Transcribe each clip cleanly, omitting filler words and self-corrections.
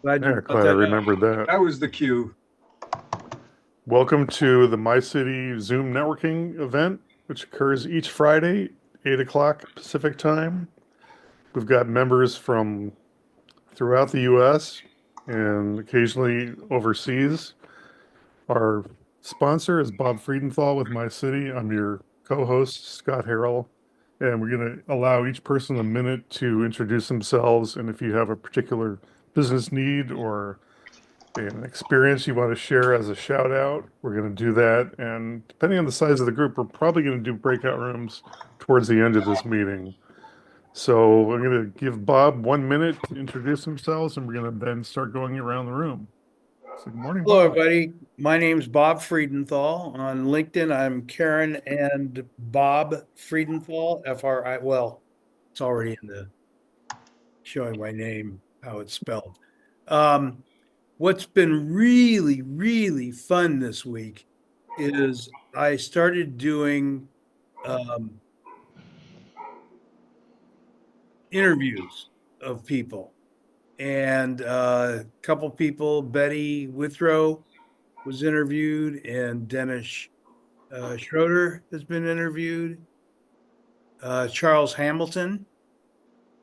Glad you brought Glad I that up. remembered that. That was the cue. Welcome to the Mycity Zoom networking event, which occurs each Friday, 8 o'clock Pacific time. We've got members from throughout the US and occasionally overseas. Our sponsor is Bob Friedenthal with Mycity. I'm your co-host, Scott Harrell, and we're going to allow each person a minute to introduce themselves. And if you have a particular business need or an experience you want to share as a shout out, we're going to do that. And depending on the size of the group, we're probably going to do breakout rooms towards the end of this meeting. So I'm going to give Bob 1 minute to introduce themselves, and we're going to then start going around the room. So good morning, Hello, Bob. everybody. My name's Bob Friedenthal. On LinkedIn, I'm Karen and Bob Friedenthal, F-R-I. Well, it's already in the showing my name, how it's spelled. What's been really, really fun this week is I started doing um, interviews of people. And a couple people, Betty Withrow was interviewed, and Dennis Schroeder has been interviewed, Charles Hamilton,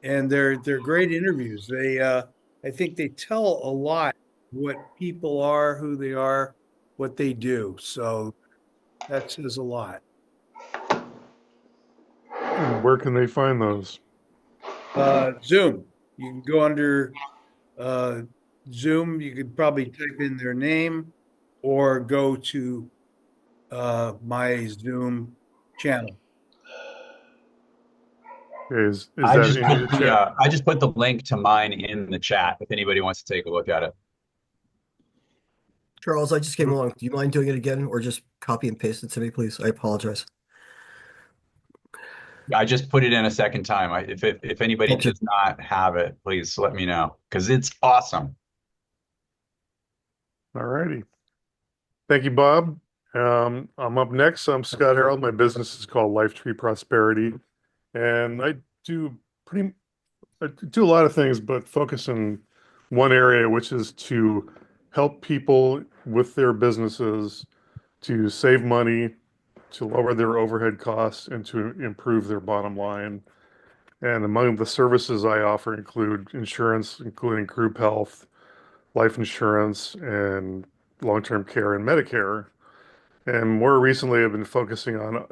and they're great interviews. I think they tell a lot what people are, who they are, what they do. So that says a lot. And where can they find those? Zoom. You can go under uh, Zoom. You could probably type in their name or go to my Zoom channel. Is that in your chat? I just put the link to mine in the chat if anybody wants to take a look at it. Charles, I just came along. Do you mind doing it again or just copy and paste it to me, please? I apologize. I just put it in a second time. If anybody Thank you. does not have it, please let me know because it's awesome. All righty. Thank you, Bob. I'm up next. I'm Scott Harold. My business is called Life Tree Prosperity, and do pretty I do a lot of things, but focus in one area, which is to help people with their businesses to save money, to lower their overhead costs, and to improve their bottom line. And among the services I offer include insurance, including group health, life insurance, and long-term care and Medicare. And more recently, I've been focusing on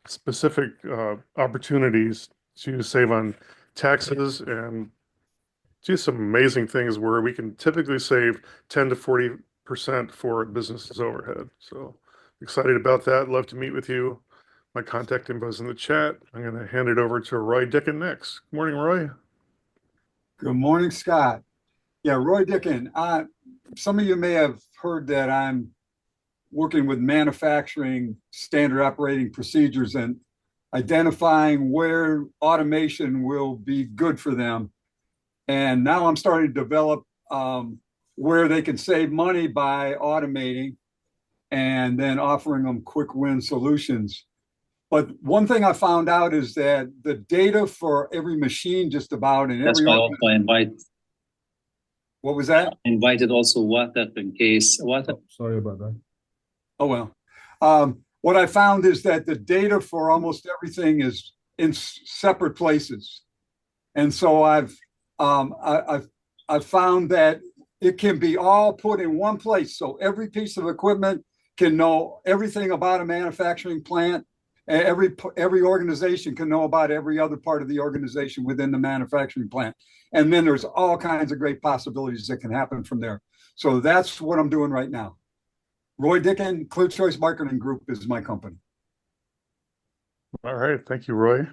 specific opportunities to save on taxes and do some amazing things where we can typically save 10 to 40% for a business's overhead. So excited about that. Love to meet with you. My contact info is in the chat. I'm going to hand it over to Roy Dicken next. Good morning, Roy. Good morning, Scott. Yeah, Roy Dicken. Some of you may have heard that I'm working with manufacturing standard operating procedures and identifying where automation will be good for them. And now I'm starting to develop where they can save money by automating and then offering them quick win solutions. But one thing I found out is that the data for every machine, just about in That's every why also I what was that? invited also WhatsApp in case WhatsApp. Oh, sorry about that. Oh well. What I found is that the data for almost everything is in separate places, and so I've found that it can be all put in one place. So every piece of equipment can know everything about a manufacturing plant. Every organization can know about every other part of the organization within the manufacturing plant. And then there's all kinds of great possibilities that can happen from there. So that's what I'm doing right now. Roy Dicken, Clear Choice Marketing Group is my company. All right. Thank you, Roy.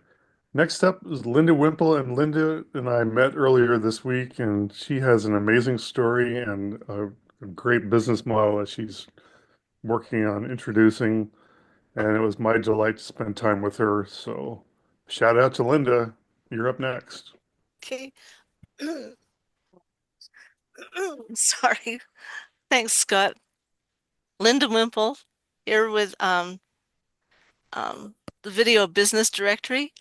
Next up is Linda Wimple, and Linda and I met earlier this week, and she has an amazing story and a great business model that she's working on introducing. And it was my delight to spend time with her. So shout out to Linda. You're up next. Okay. Sorry. Thanks, Scott. Linda Wimple here with the Video Business Directory.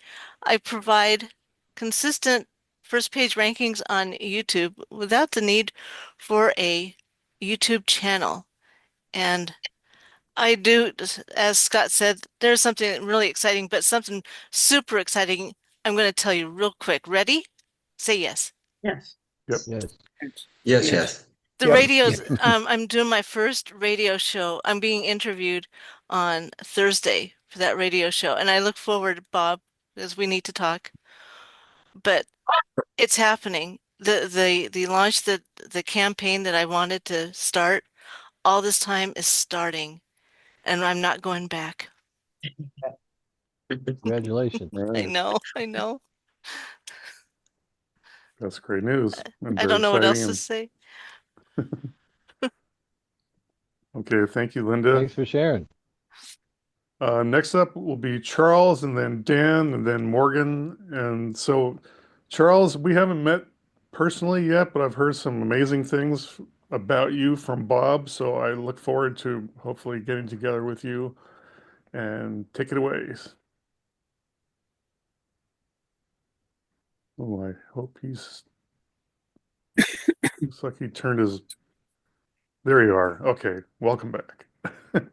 I provide consistent first page rankings on YouTube without the need for a YouTube channel. And I do, as Scott said, there's something really exciting, but something super exciting I'm going to tell you real quick. Ready? Say yes. Yes. Yep. Yes. Yes, yes. The Yep. radios, I'm doing my first radio show. I'm being interviewed on Thursday for that radio show, and I look forward, Bob, because we need to talk. But it's happening. The launch, the campaign that I wanted to start all this time is starting, and I'm not going back. Congratulations. I know, I know. That's great news and I very don't know what exciting. else to And say. okay, thank you, Linda. Thanks for sharing. Next up will be Charles, and then Dan, and then Morgan. And so, Charles, we haven't met personally yet, but I've heard some amazing things about you from Bob. So I look forward to hopefully getting together with you, and take it away. Oh, I hope he's. Looks like he turned his. There you are. Okay, welcome back. Have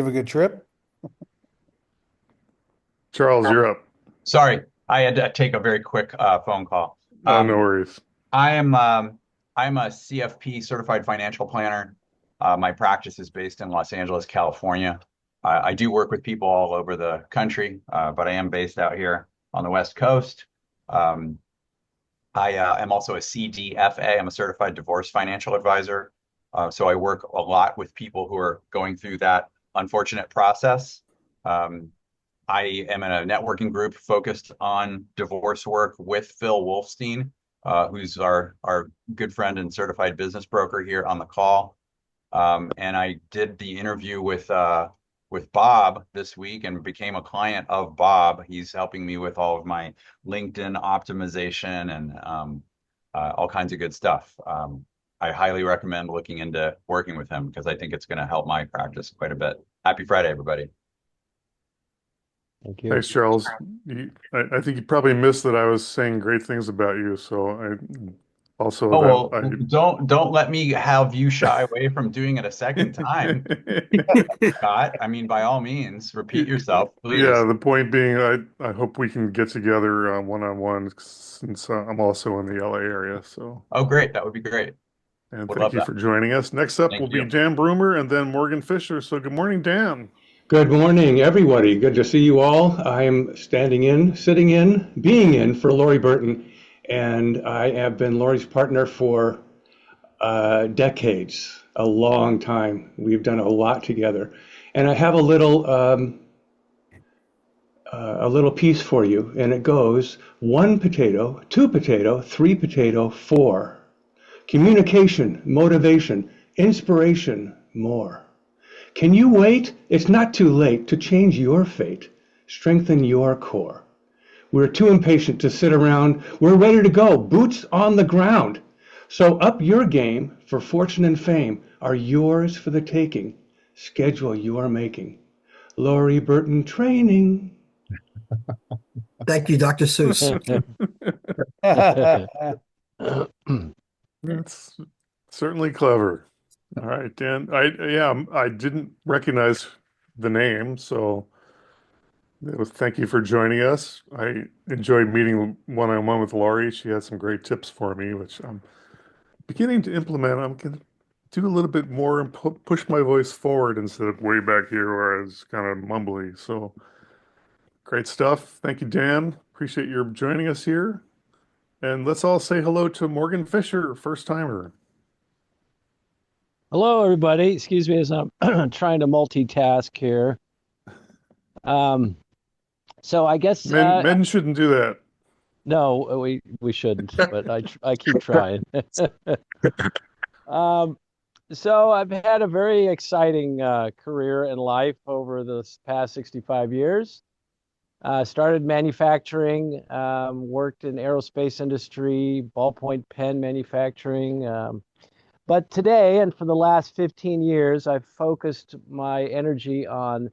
a good trip. Charles, you're up. Sorry, I had to take a very quick phone call. No worries. I'm a CFP certified financial planner. My practice is based in Los Angeles, California. I do work with people all over the country, but I am based out here on the West Coast. I am also a CDFA. I'm a certified divorce financial advisor. So I work a lot with people who are going through that unfortunate process. I am in a networking group focused on divorce work with Phil Wolfstein, who's our good friend and certified business broker here on the call. And I did the interview with Bob this week and became a client of Bob. He's helping me with all of my LinkedIn optimization and all kinds of good stuff. I highly recommend looking into working with him because I think it's going to help my practice quite a bit. Happy Friday, everybody. Thank you. Thanks, Charles. I think you probably missed that I was saying great things about you. So I also Oh, that well, don't let me have you shy away from doing it a second time, Scott. I mean, by all means, repeat yourself, please. Yeah, the point being, I hope we can get together one-on-one since I'm also in the LA area. So. Oh, great. That would be great. And Would thank love you that. for joining us. Next up Thank will be you. Dan Broomer and then Morgan Fisher. So good morning, Dan. Good morning, everybody. Good to see you all. I am sitting in, being in for Lori Burton, and I have been Lori's partner for decades, a long time. We've done a lot together, and I have a little piece for you, and it goes: 1 potato, 2 potato, 3 potato, 4. Communication, motivation, inspiration, more. Can you wait? It's not too late to change your fate. Strengthen your core. We're too impatient to sit around. We're ready to go, boots on the ground. So up your game, for fortune and fame are yours for the taking. Schedule you are making. Lori Burton Training. Thank you, Dr. Seuss. That's certainly clever. All right, Dan. I didn't recognize the name, so thank you for joining us. I enjoyed meeting one-on-one with Lori. She had some great tips for me, which I'm beginning to implement. I'm going to do a little bit more and push my voice forward instead of way back here where I was kind of mumbly. So great stuff. Thank you, Dan. Appreciate your joining us here. And let's all say hello to Morgan Fisher, first timer. Hello, everybody. Excuse me as I'm trying to multitask here. So I guess Men shouldn't do that. no, we shouldn't, but I keep trying. So I've had a very exciting career in life over the past 65 years. Started manufacturing, worked in aerospace industry, ballpoint pen manufacturing. But today, and for the last 15 years, I've focused my energy on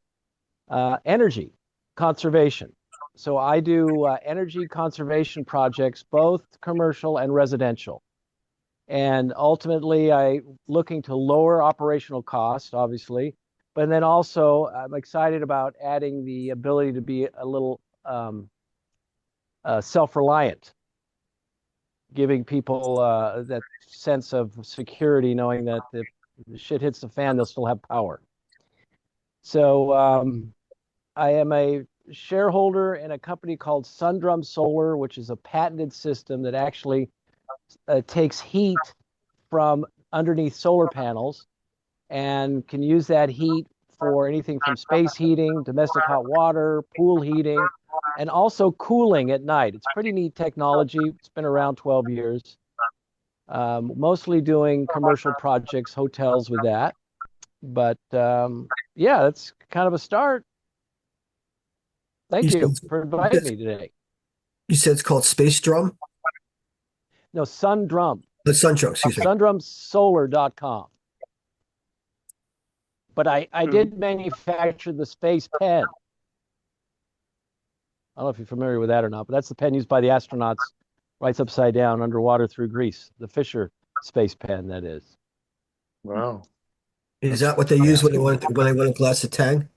energy conservation. So I do energy conservation projects, both commercial and residential. And ultimately, I looking to lower operational costs, obviously, but then also I'm excited about adding the ability to be a little self-reliant, giving people that sense of security, knowing that if the shit hits the fan, they'll still have power. So I am a shareholder in a company called Sundrum Solar, which is a patented system that actually takes heat from underneath solar panels and can use that heat for anything from space heating, domestic hot water, pool heating, and also cooling at night. It's pretty neat technology. It's been around 12 years. Mostly doing commercial projects, hotels with that. But yeah, that's kind of a start. Thank you for inviting me today. You said it's called Space Drum? No, Sundrum. The Sundrum, excuse me. Sundrumsolar.com. But I did manufacture the space pen. I don't know if you're familiar with that or not, but that's the pen used by the astronauts, writes upside down underwater through Greece. The Fisher space pen, that is. Wow. Is that what they use when they want a glass of Tang?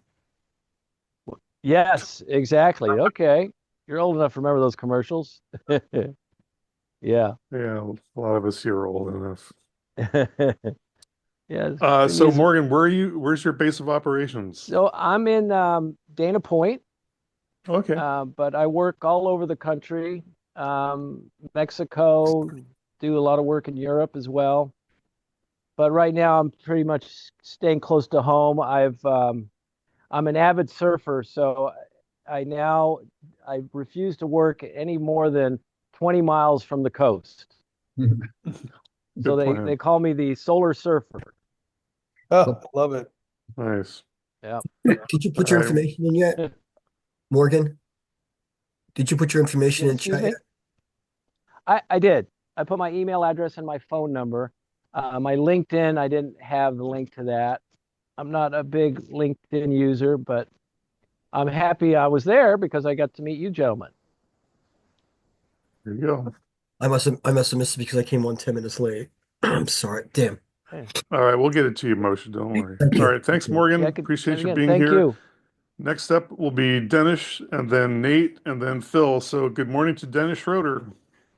Yes, exactly. Okay. You're old enough to remember those commercials. Yeah. Yeah, a lot of us here are old enough. Yeah. So Morgan, where's your base of operations? So I'm in Dana Point. Okay. But I work all over the country. Mexico, do a lot of work in Europe as well. But right now I'm pretty much staying close to home. I'm an avid surfer, so I refuse to work any more than 20 miles from the coast. So they call me the solar surfer. Oh, love it. Nice. Yeah. Did you put your information in yet, Morgan? Did you put your information in chat yet? I did. I put my email address and my phone number. My LinkedIn, I didn't have the link to that. I'm not a big LinkedIn user, but I'm happy I was there because I got to meet you gentlemen. There you go. I must have missed it because I came on 10 minutes late. I'm sorry. Damn. All right, we'll get it to you, Moshe. Don't worry. Thank you. All right, thanks, Morgan. Yeah, Appreciate you again, being thank here. you. Next up will be Dennis, and then Nate, and then Phil. So good morning to Dennis Schroeder.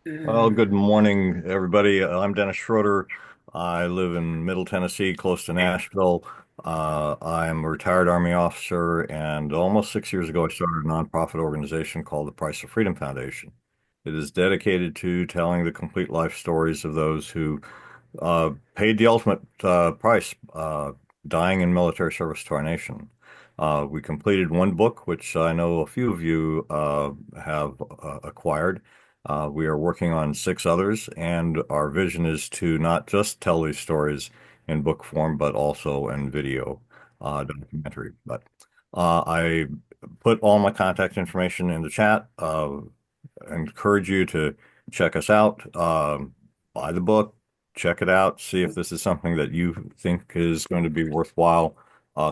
Well, good morning, everybody. I'm Dennis Schroeder. I live in Middle Tennessee, close to Nashville. I'm a retired Army officer, and almost 6 years ago, I started a nonprofit organization called the Price of Freedom Foundation. It is dedicated to telling the complete life stories of those who paid the ultimate price, dying in military service to our nation. We completed one book, which I know a few of you have acquired. We are working on 6 others, and our vision is to not just tell these stories in book form, but also in video documentary. But I put all my contact information in the chat. I encourage you to check us out, buy the book, check it out, see if this is something that you think is going to be worthwhile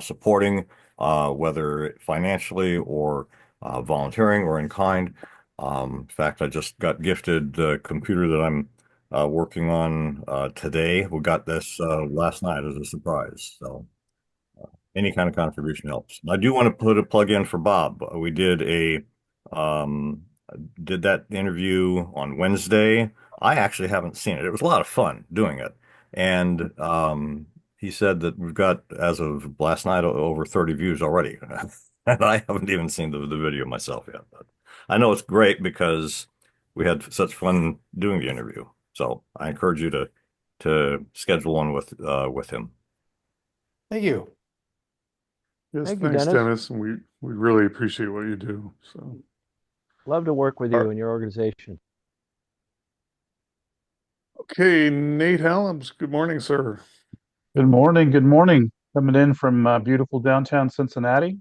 supporting, whether financially or volunteering or in kind. In fact, I just got gifted the computer that I'm working on today. We got this last night as a surprise. So any kind of contribution helps. I do want to put a plug in for Bob. We um, did that interview on Wednesday. I actually haven't seen it. It was a lot of fun doing it. And he said that we've got, as of last night, over 30 views already. And I haven't even seen the video myself yet. But I know it's great because we had such fun doing the interview. So I encourage you to schedule one with him. Thank you. Yes, Thank you, thanks, Dennis. Dennis. And we really appreciate what you do. So Love to work with you and your organization. okay, Nate Helms. Good morning, sir. Good morning. Good morning. Coming in from beautiful downtown Cincinnati,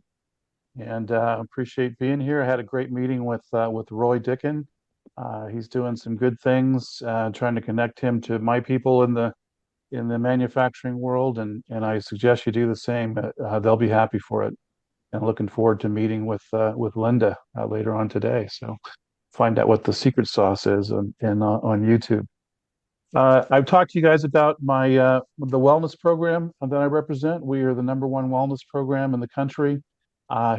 and appreciate being here. I had a great meeting with Roy Dickin. He's doing some good things, trying to connect him to my people in the manufacturing world, and I suggest you do the same. They'll be happy for it. and looking forward to meeting with Linda later on today. So find out what the secret sauce is on YouTube. I've talked to you guys about my the wellness program that I represent. We are the #1 wellness program in the country.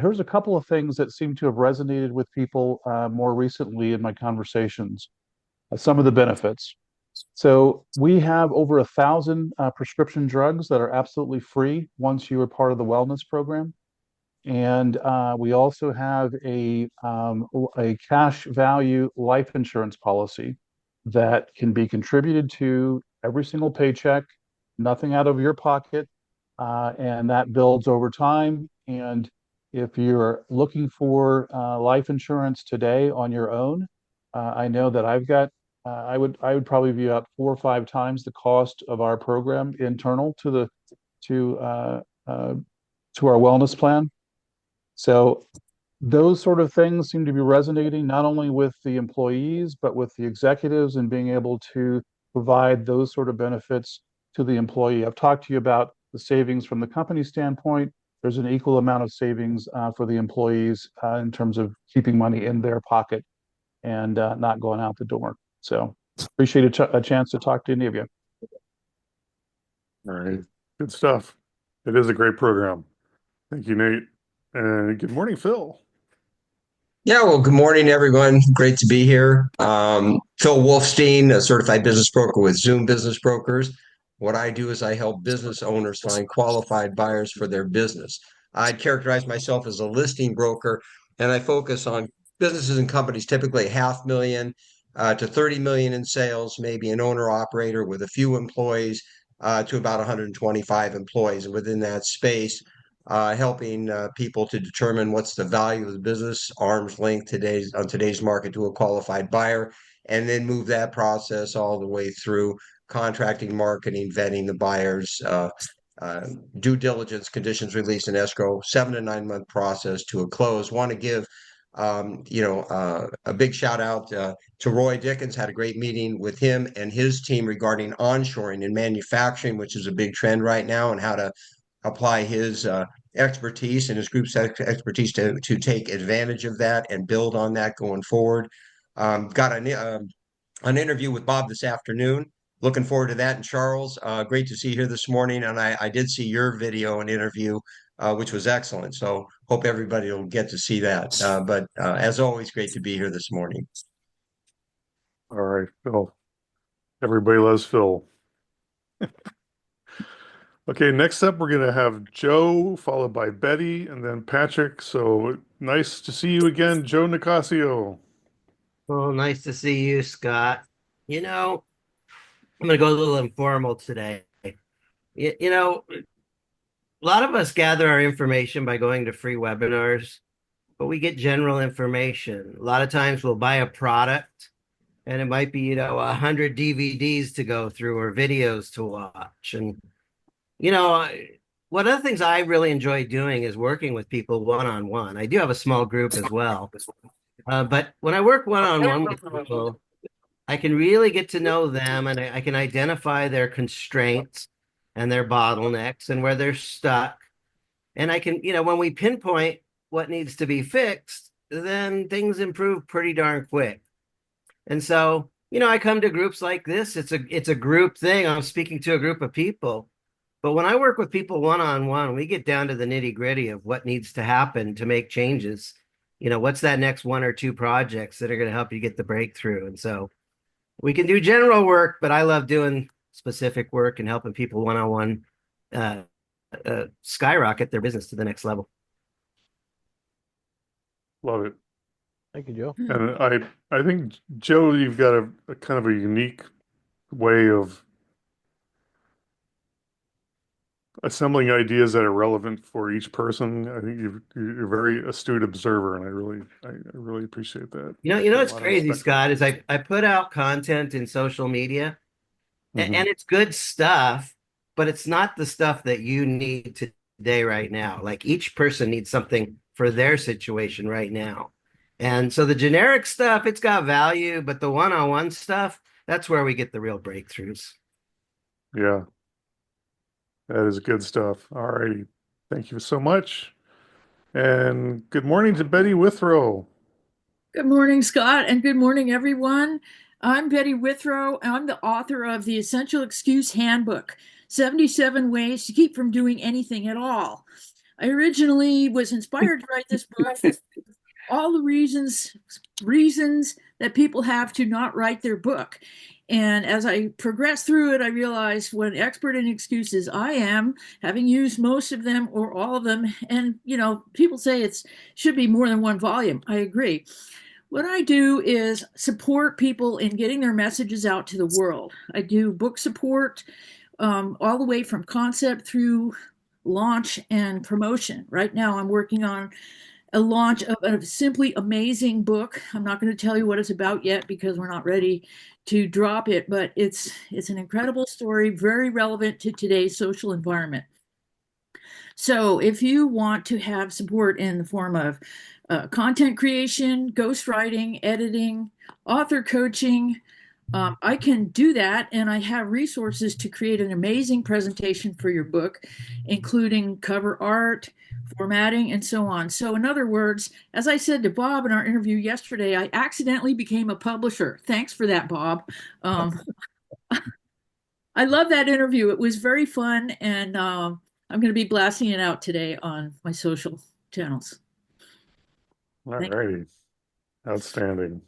Here's a couple of things that seem to have resonated with people more recently in my conversations. Some of the benefits. So we have over 1,000 prescription drugs that are absolutely free once you are part of the wellness program. And we also have a cash value life insurance policy that can be contributed to every single paycheck, nothing out of your pocket, and that builds over time. And if you're looking for life insurance today on your own, I know that I've got I would probably be about 4 or 5 times the cost of our program internal to uh, uh, to our wellness plan. So those sort of things seem to be resonating not only with the employees, but with the executives and being able to provide those sort of benefits to the employee. I've talked to you about the savings from the company standpoint. There's an equal amount of savings for the employees in terms of keeping money in their pocket and not going out the door. So appreciate a chance to talk to any of you. All right. Good stuff. It is a great program. Thank you, Nate. And good morning, Phil. Yeah, well, good morning, everyone. Great to be here. Phil Wolfstein, a certified business broker with Zoom Business Brokers. What I do is I help business owners find qualified buyers for their business. I'd characterize myself as a listing broker, and I focus on businesses and companies, typically 500,000 to 30 million in sales, maybe an owner operator with a few employees to about 125 employees. And within that space, helping people to determine what's the value of the business, arm's length on today's market to a qualified buyer, and then move that process all the way through contracting, marketing, vetting the buyers, due diligence, conditions release, and escrow, 7 to 9 month process to a close. Want to give a big shout out to Roy Dickens. Had a great meeting with him and his team regarding onshoring and manufacturing, which is a big trend right now, and how to apply his expertise and his group's expertise to take advantage of that and build on that going forward. Got an interview with Bob this afternoon. Looking forward to that. And Charles, great to see you here this morning. And I did see your video and interview, which was excellent. So hope everybody will get to see that. But as always, great to be here this morning. All right, Phil. Everybody loves Phil. Okay, next up, we're going to have Joe, followed by Betty, and then Patrick. So nice to see you again, Joe Nicasio. Well, nice to see you, Scott. You know, I'm going to go a little informal today. A lot of us gather our information by going to free webinars, but we get general information. A lot of times we'll buy a product and it might be, 100 DVDs to go through or videos to watch. And, one of the things I really enjoy doing is working with people one-on-one. I do have a small group as well. But when I work one-on-one with people, I can really get to know them and I can identify their constraints and their bottlenecks and where they're stuck. And I can, when we pinpoint what needs to be fixed, then things improve pretty darn quick. And so, I come to groups like this. It's a group thing. I'm speaking to a group of people. But when I work with people one-on-one, we get down to the nitty-gritty of what needs to happen to make changes. What's that next 1 or 2 projects that are going to help you get the breakthrough? And so we can do general work, but I love doing specific work and helping people one-on-one skyrocket their business to the next level. Love it. Thank you, Joe. And I think, Joe, you've got a kind of a unique way of assembling ideas that are relevant for each person. I think you're a very astute observer, and I really appreciate that. What's crazy, Scott, is I put out content in social media, and it's good stuff, but it's not the stuff that you need today, right now. Like each person needs something for their situation right now. And so the generic stuff, it's got value, but the one-on-one stuff, that's where we get the real breakthroughs. Yeah. That is good stuff. All righty. Thank you so much. And good morning to Betty Withrow. Good morning, Scott, and good morning, everyone. I'm Betty Withrow. I'm the author of the Essential Excuse Handbook, 77 Ways to Keep from Doing Anything at All. I originally was inspired to write this book, all the reasons that people have to not write their book. And as I progressed through it, I realized what an expert in excuses I am, having used most of them or all of them. And, people say it should be more than one volume. I agree. What I do is support people in getting their messages out to the world. I do book support all the way from concept through launch and promotion. Right now, I'm working on a launch of a simply amazing book. I'm not going to tell you what it's about yet because we're not ready to drop it, but it's an incredible story, very relevant to today's social environment. So if you want to have support in the form of content creation, ghostwriting, editing, author coaching, I can do that, and I have resources to create an amazing presentation for your book, including cover art, formatting, and so on. So, in other words, as I said to Bob in our interview yesterday, I accidentally became a publisher. Thanks for that, Bob. I love that interview. It was very fun, and I'm going to be blasting it out today on my social channels. All righty. Outstanding.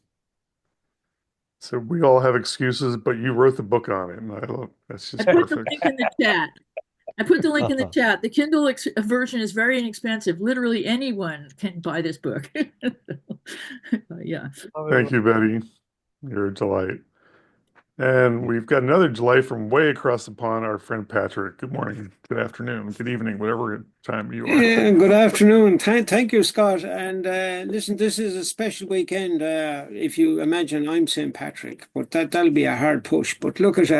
So we all have excuses, but you wrote the book on it, and I love that's just I put perfect. the link in the chat. The chat. The Kindle version is very inexpensive. Literally anyone can buy this book. Yeah. Thank you, Betty. You're a delight. And we've got another delight from way across the pond, our friend Patrick. Good morning, good afternoon, good evening, whatever time you are. Yeah, good afternoon. Thank you, Scott. And listen, this is a special weekend. If you imagine I'm St. Patrick, but that'll be a hard push. But look at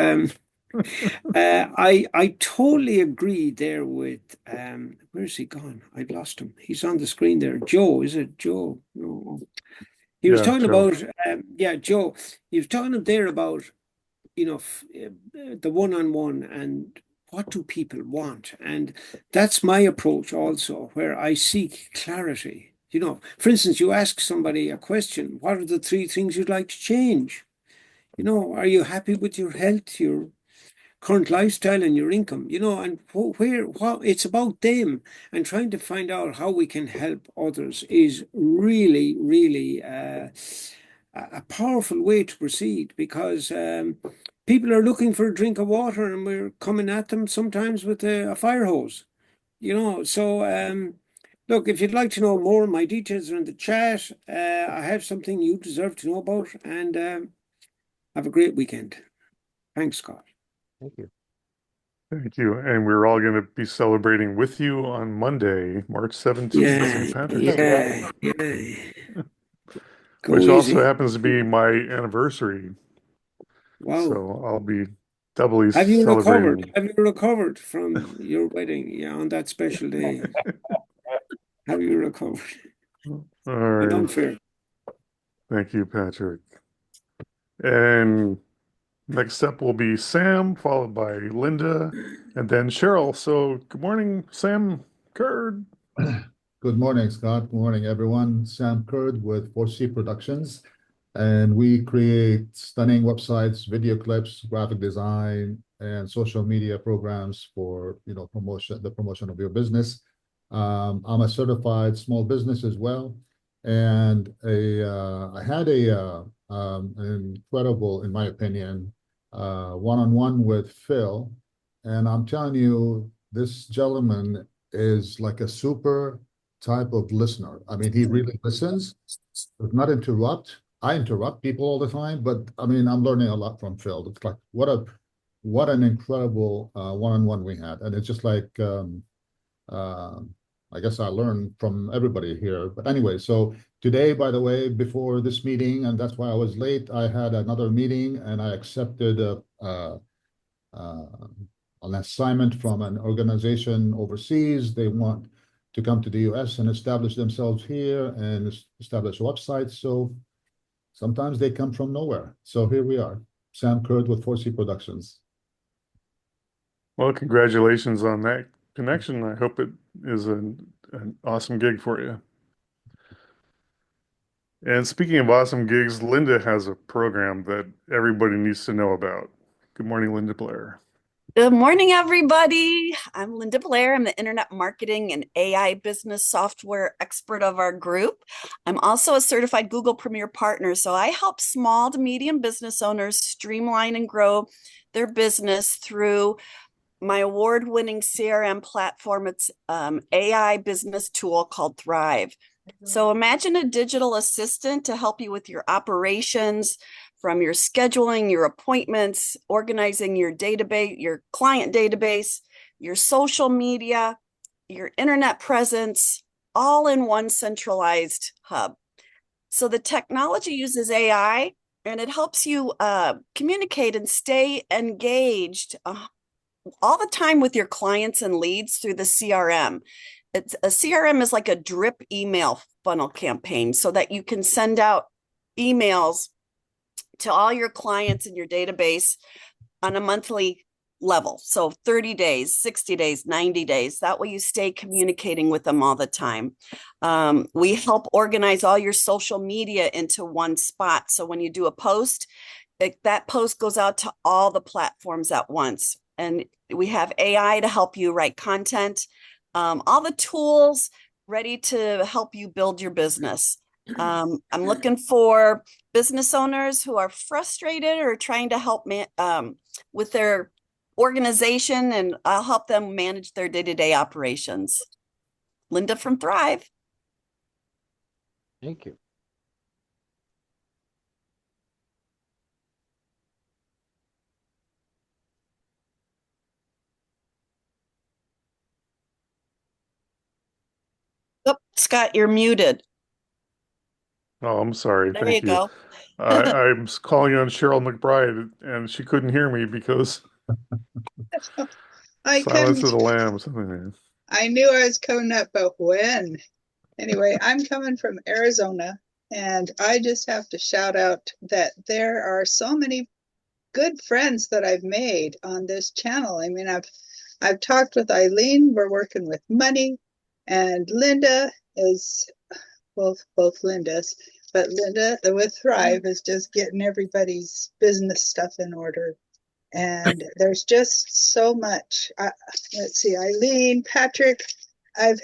I totally agree there with where's he gone? I'd lost him. He's on the screen there. Joe, is it Joe? No. He was talking Joe. about Joe. He was talking there about the one-on-one and what do people want? And that's my approach also, where I seek clarity. For instance, you ask somebody a question, what are the 3 things you'd like to change? Are you happy with your health, your current lifestyle and your income, and it's about them, and trying to find out how we can help others is really, really a powerful way to proceed, because people are looking for a drink of water and we're coming at them sometimes with a fire hose, so look, if you'd like to know more, my details are in the chat. I have something you deserve to know about, and have a great weekend. Thanks, Scott. Thank you. Thank you. And we're all going to be celebrating with you on Monday, March 17th, St. Patrick's Day. Which also happens to be my anniversary. Wow. So I'll be doubly Have you celebrating. recovered? Have you recovered from your wedding? Yeah, on that special day. Have you recovered? All right. Unfair. Thank you, Patrick. And next up will be Sam, followed by Linda, and then Cheryl. So good morning, Sam Curd. Good morning, Scott. Good morning, everyone. Sam Curd with 4C Productions. And we create stunning websites, video clips, graphic design, and social media programs for the promotion of your business. I'm a certified small business as well. And I had an incredible, in my opinion, one-on-one with Phil. And I'm telling you, this gentleman is like a super type of listener. I mean, he really listens, does not interrupt. I interrupt people all the time, but I mean, I'm learning a lot from Phil. It's like what an incredible one-on-one we had, and it's just like I guess I learned from everybody here. But anyway, so today, by the way, before this meeting, and that's why I was late, I had another meeting, and I accepted an assignment from an organization overseas. They want to come to the US and establish themselves here and establish websites. So sometimes they come from nowhere. So here we are, Sam Curd with 4C Productions. Well, congratulations on that connection. I hope it is an awesome gig for you. And speaking of awesome gigs, Linda has a program that everybody needs to know about. Good morning, Linda Blair. Good morning, everybody. I'm Linda Blair. I'm the Internet Marketing and AI Business Software expert of our group. I'm also a certified Google Premier partner, so I help small to medium business owners streamline and grow their business through my award-winning CRM platform. It's AI business tool called Thrive. So imagine a digital assistant to help you with your operations, from your scheduling, your appointments, organizing your database, your client database, your social media, your internet presence, all in one centralized hub. So the technology uses AI, and it helps you communicate and stay engaged all the time with your clients and leads through the CRM. A CRM is like a drip email funnel campaign, so that you can send out emails to all your clients in your database on a monthly level. So 30 days, 60 days, 90 days. That way you stay communicating with them all the time. We help organize all your social media into one spot. So when you do a post, that post goes out to all the platforms at once. And we have AI to help you write content, all the tools ready to help you build your business. I'm looking for business owners who are frustrated or trying to help with their organization, and I'll help them manage their day-to-day operations. Linda from Thrive. Thank you. Oh, Scott, you're muted. Oh, I'm sorry. There Thank you you. go. I'm calling on Cheryl McBride, and she couldn't hear me because I Silence couldn't. of the Lambs. I knew I was coming up, but when? Anyway, I'm coming from Arizona, and I just have to shout out that there are so many good friends that I've made on this channel. I mean, I've talked with Eileen. We're working with money, and Linda is both Lindas, but Linda with Thrive is just getting everybody's business stuff in order. And there's just so much. Let's see, Eileen, Patrick, I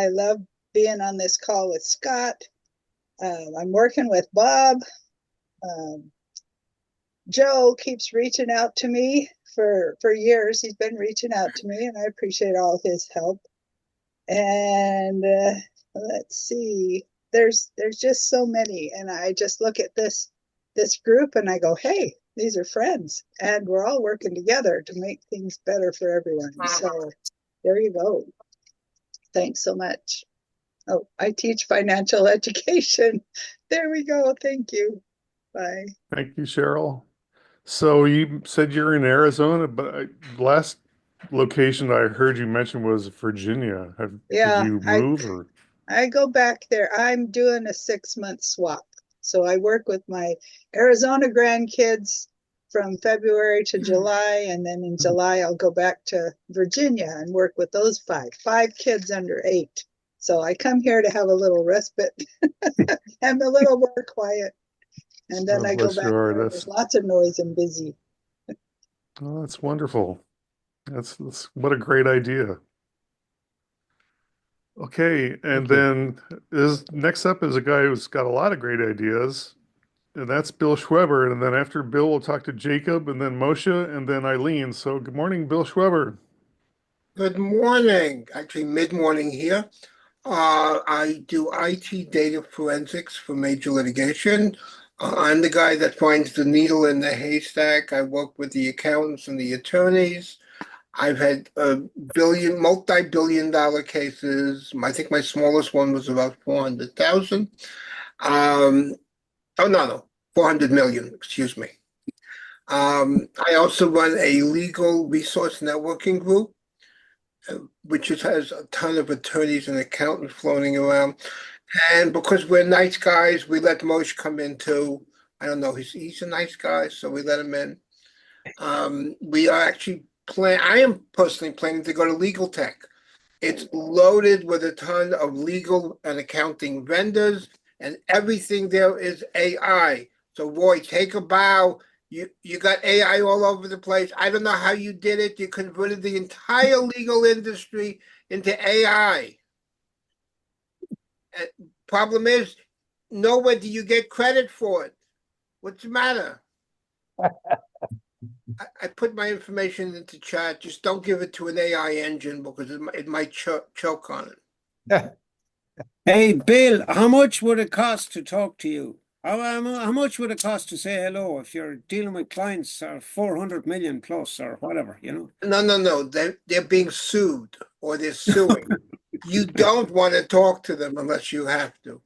love being on this call with Scott. I'm working with Bob. Joe keeps reaching out to me for years. He's been reaching out to me, and I appreciate all his help. And let's see, there's just so many, and I just look at this group and I go, hey, these are friends, and we're all working together to make things better for everyone. So there you go. Thanks so much. Oh, I teach financial education. There we go. Thank you. Bye. Thank you, Cheryl. So you said you're in Arizona, but last location I heard you mention was Virginia. Did Yeah, you move or? I go back there. I'm doing a 6-month swap. So I work with my Arizona grandkids from February to July, and then in July I'll go back to Virginia and work with those five kids under 8. So I come here to have a little respite and a little more quiet. And then I go back there. There's lots of noise and busy. Oh, that's wonderful. That's what a great idea. Okay, and then next up is a guy who's got a lot of great ideas, and that's Bill Schweber. And then after Bill, we'll talk to Jacob, and then Moshe, and then Eileen. So good morning, Bill Schweber. Good morning. Actually, mid-morning here. I do IT data forensics for major litigation. I'm the guy that finds the needle in the haystack. I work with the accountants and the attorneys. I've had multi-billion dollar cases. I think my smallest one was about 400,000. No, 400 million, excuse me. I also run a legal resource networking group, which has a ton of attorneys and accountants floating around. And because we're nice guys, we let Moshe come in too. I don't know, he's a nice guy, so we let him in. We are actually I am personally planning to go to legal tech. It's loaded with a ton of legal and accounting vendors, and everything there is AI. So, Roy, take a bow. You got AI all over the place. I don't know how you did it. You converted the entire legal industry into AI. And problem is, nowhere do you get credit for it. What's the matter? I put my information into chat. Just don't give it to an AI engine because it might choke on it. Hey, Bill, how much would it cost to talk to you? How much would it cost to say hello if you're dealing with clients or 400 million plus or whatever, you know? No. They're being sued or they're suing. You don't want to talk to them unless you have to.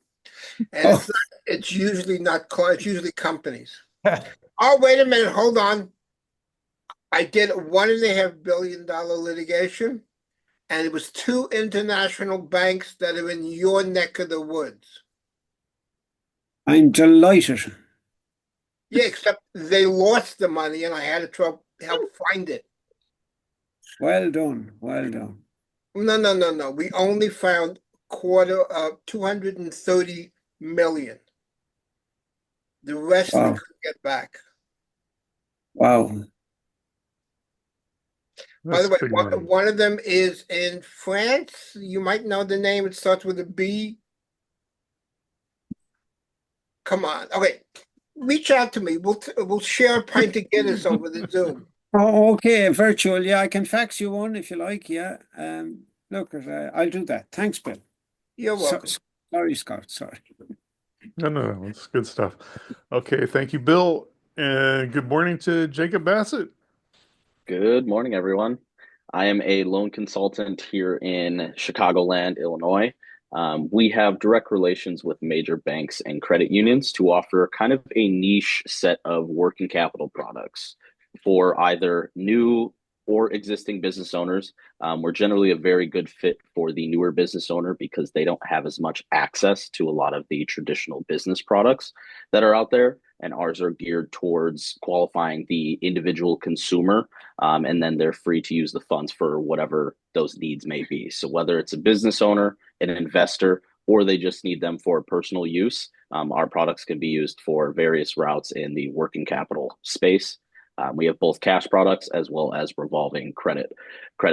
And it's usually not it's usually companies. Oh, wait a minute, hold on. I did a $1.5 billion litigation, and it was 2 international banks that are in your neck of the woods. I'm delighted. Yeah, except they lost the money, and I had to help find it. Well done, well done. No. We only found quarter of 230 million. The rest we couldn't get back. Wow. By the way, one of them is in France. You might know the name. It starts with a B. Come on. Okay. Reach out to me. We'll share a pint of Guinness over the Zoom. Oh, okay, virtual. Yeah, I can fax you one if you like. Yeah. Look, I'll do that. Thanks, Bill. You're welcome. Sorry, Scott. Sorry. No. It's good stuff. Okay, thank you, Bill. And good morning to Jacob Bassett. Good morning, everyone. I am a loan consultant here in Chicagoland, Illinois. We have direct relations with major banks and credit unions to offer kind of a niche set of working capital products for either new or existing business owners. We're generally a very good fit for the newer business owner because they don't have as much access to a lot of the traditional business products that are out there. And ours are geared towards qualifying the individual consumer, and then they're free to use the funds for whatever those needs may be. So whether it's a business owner, an investor, or they just need them for personal use, our products can be used for various routes in the working capital space. We have both cash products as well as revolving credit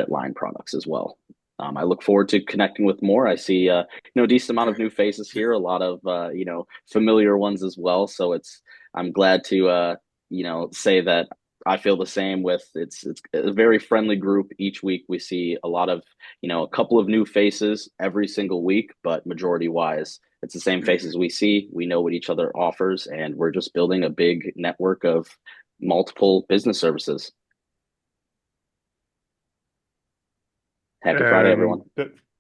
line products as well. I look forward to connecting with more. I see a decent amount of new faces here, a lot of familiar ones as well. So I'm glad to say that I feel the same with it's a very friendly group. Each week we see a lot of a couple of new faces every single week, but majority wise it's the same faces we see. We know what each other offers, and we're just building a big network of multiple business services. Happy Friday, everyone.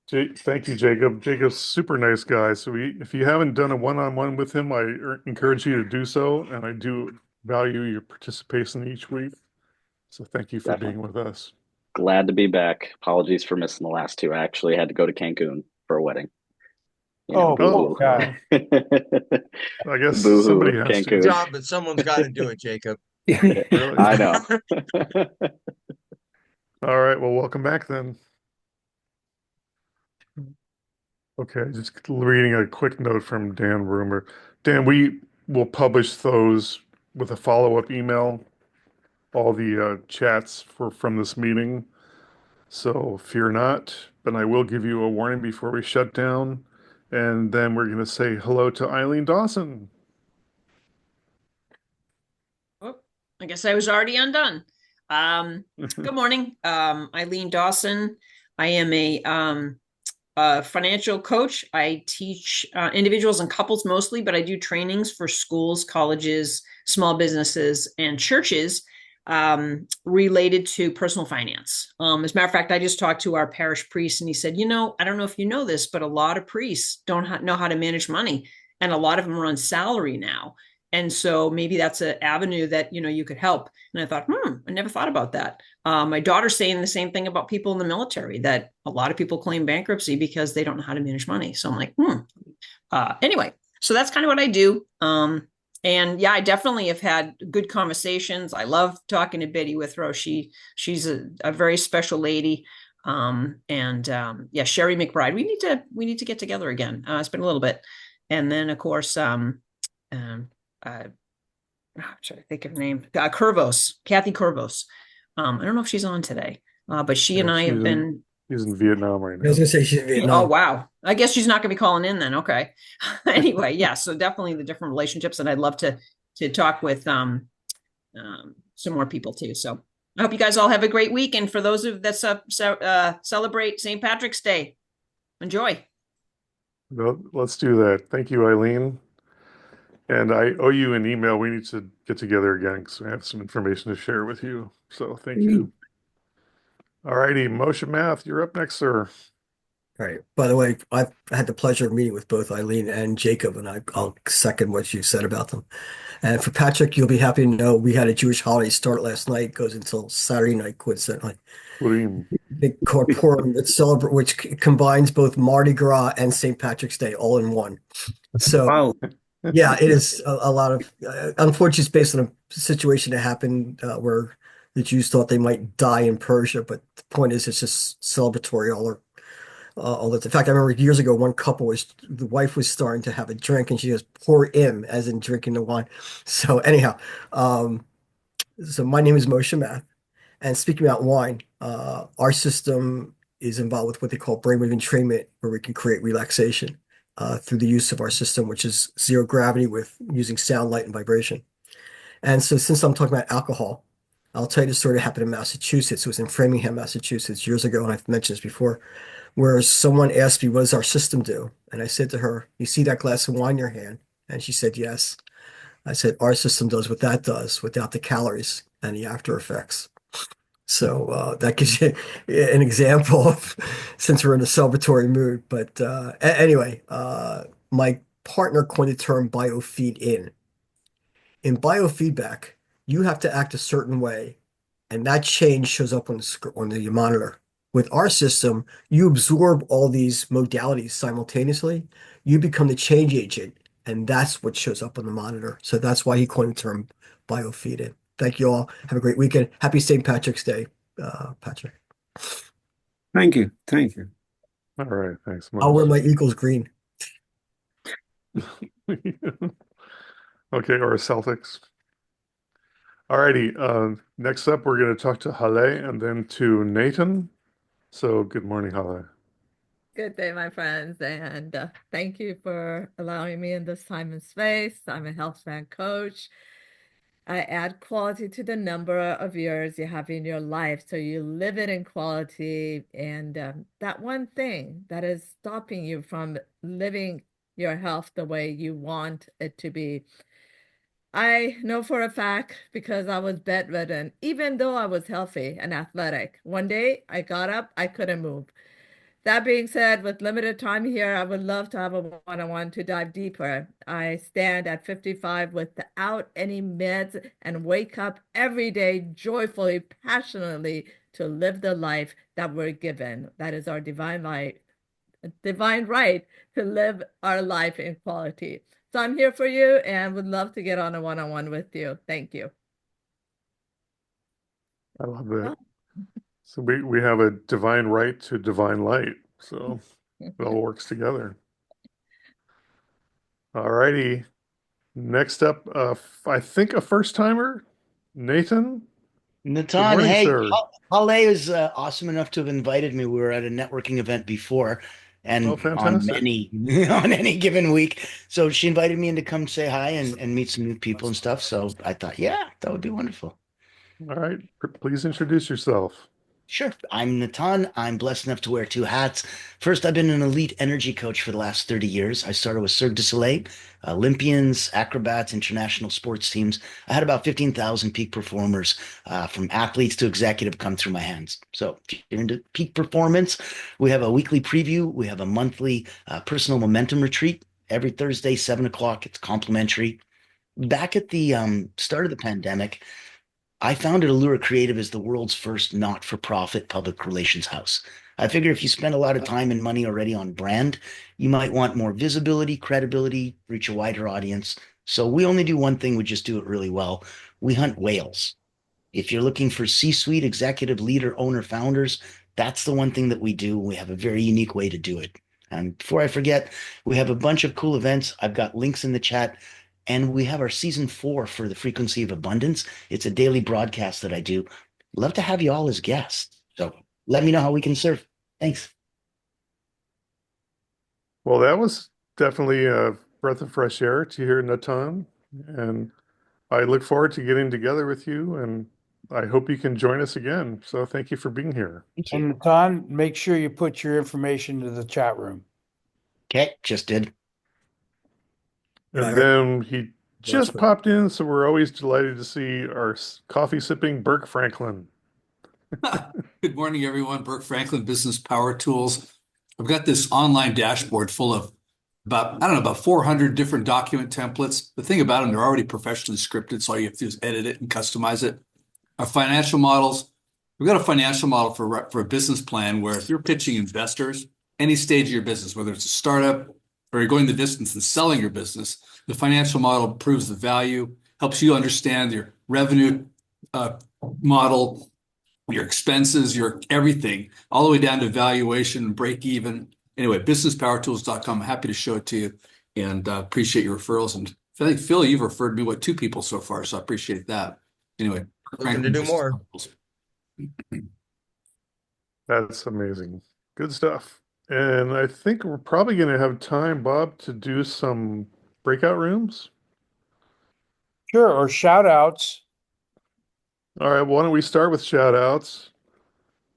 Thank you, Jacob. Jacob's super nice guy. So if you haven't done a one-on-one with him, I encourage you to do so. And I do value your participation each week. So thank you for being with us. Glad to be back. Apologies for missing the last two. I actually had to go to Cancun for a wedding. God. I guess somebody has Good job, but someone's got to do it, Jacob. Really? I know. All right. Well, welcome back then. Okay, just reading a quick note from Dan Rumor. Dan, we will publish those with a follow-up email, all the chats from this meeting. So fear not, but I will give you a warning before we shut down. And then we're going to say hello to Eileen Dawson. Oh, I guess I was already undone. Good morning. Eileen Dawson. I am a financial coach. I teach individuals and couples mostly, but I do trainings for schools, colleges, small businesses, and churches related to personal finance. As a matter of fact, I just talked to our parish priest and he said, I don't know if you know this, but a lot of priests don't know how to manage money. And a lot of them are on salary now. And so maybe that's an avenue that, you could help. And I thought, I never thought about that. My daughter's saying the same thing about people in the military, that a lot of people claim bankruptcy because they don't know how to manage money. So I'm like, anyway, so that's kind of what I do. And yeah, I definitely have had good conversations. I love talking to Betty Withrow. She's a very special lady. Yeah, Sherry McBride. We need to get together again. It's been a little bit. And then of course, I'm trying to think of her name. Curvos, Kathy Curvos. I don't know if she's on today, but she and I have been. She's in Vietnam right now. I was gonna say she's in Vietnam. Oh wow! I guess she's not going to be calling in then. Okay. Anyway, yeah. So definitely the different relationships, and I'd love to talk with some more people too. So I hope you guys all have a great week, and for those of that celebrate St. Patrick's Day, enjoy. Well, let's do that. Thank you, Eileen. And I owe you an email. We need to get together again because we have some information to share with you. So thank you. All righty, Motion Math, you're up next, sir. All right. By the way, I've had the pleasure of meeting with both Eileen and Jacob, and I'll second what you said about them. And for Patrick, you'll be happy to know we had a Jewish holiday start last night, goes until Saturday night, coincidentally. Purim. Big Purim, which combines both Mardi Gras and St. Patrick's Day all in one. So, Wow. yeah, it is a lot of, unfortunately, it's based on a situation that happened where the Jews thought they might die in Persia, but the point is, it's just celebratory all that. In fact, I remember years ago, the wife was starting to have a drink, and she goes, "Pour him," as in drinking the wine. So anyhow, so my name is Moshe Math, and speaking about wine, our system is involved with what they call brainwave entrainment, where we can create relaxation through the use of our system, which is zero gravity with using sound, light, and vibration. And so, since I'm talking about alcohol, I'll tell you the story that happened in Massachusetts. It was in Framingham, Massachusetts, years ago, and I've mentioned this before, where someone asked me, "What does our system do?" And I said to her, "You see that glass of wine in your hand?" And she said, "Yes." I said, "Our system does what that does without the calories and the after effects." So that gives you an example of, since we're in a celebratory mood. But anyway, my partner coined the term biofeed in. In biofeedback, you have to act a certain way, and that change shows up on the monitor. With our system, you absorb all these modalities simultaneously. You become the change agent, and that's what shows up on the monitor. So that's why he coined the term biofeed in. Thank you all. Have a great weekend. Happy St. Patrick's Day, Patrick. Thank you. Thank you. All right. Thanks, I'll wear my Eagles green. Okay, or Celtics. All righty. Next up, we're going to talk to Hale and then to Nathan. So good morning, Hale. Good day, my friends, and thank you for allowing me in this time and space. I'm a health span coach. I add quality to the number of years you have in your life, so you live it in quality. And that one thing that is stopping you from living your health the way you want it to be. I know for a fact because I was bedridden, even though I was healthy and athletic. One day I got up, I couldn't move. That being said, with limited time here, I would love to have a one-on-one to dive deeper. I stand at 55 without any meds and wake up every day joyfully, passionately to live the life that we're given. That is our divine right to live our life in quality. So I'm here for you and would love to get on a one-on-one with you. Thank you. I love that. So we have a divine right to divine light. So it all works together. All righty. Next up, I think a first timer, Nathan. Natan, Good morning, hey, sir. Hale is awesome enough to have invited me. We were at a networking event before, and on fantastic. on any given week. So she invited me in to come say hi and meet some new people and stuff. So I thought, yeah, that would be wonderful. All right. Please introduce yourself. Sure. I'm Natan. I'm blessed enough to wear two hats. First, I've been an elite energy coach for the last 30 years. I started with Cirque du Soleil, Olympians, acrobats, international sports teams. I had about 15,000 peak performers, from athletes to executive, come through my hands. So if you're into peak performance, we have a weekly preview. We have a monthly personal momentum retreat every Thursday, 7 o'clock. It's complimentary. Back at the start of the pandemic, I founded Allura Creative as the world's first not-for-profit public relations house. I figure if you spend a lot of time and money already on brand, you might want more visibility, credibility, reach a wider audience. So we only do one thing, we just do it really well. We hunt whales. If you're looking for C-suite executive leader, owner, founders, that's the one thing that we do. We have a very unique way to do it. And before I forget, we have a bunch of cool events. I've got links in the chat. And we have our season 4 for the Frequency of Abundance. It's a daily broadcast that I do. Love to have you all as guests. So let me know how we can serve. Thanks. Well, that was definitely a breath of fresh air to hear Natan. And I look forward to getting together with you, and I hope you can join us again. So thank you for being here. Thank you. And Natan, make sure you put your information into the chat room. Okay, just did. And then he just popped in, so we're always delighted to see our coffee sipping Burke Franklin. Good morning, everyone. Burke Franklin, Business Power Tools. I've got this online dashboard full of about 400 different document templates. The thing about them, they're already professionally scripted, so all you have to do is edit it and customize it. Our financial models, we've got a financial model for a business plan where if you're pitching investors, any stage of your business, whether it's a startup or you're going the distance and selling your business, the financial model proves the value, helps you understand your revenue model, your expenses, your everything, all the way down to valuation, break even. Anyway, businesspowertools.com. Happy to show it to you and appreciate your referrals. And I think, Phil, you've referred me, 2 people so far, so I appreciate that. Anyway, Looking to do more. That's amazing. Good stuff. And I think we're probably going to have time, Bob, to do some breakout rooms. Sure, or shout outs. All right, why don't we start with shout outs?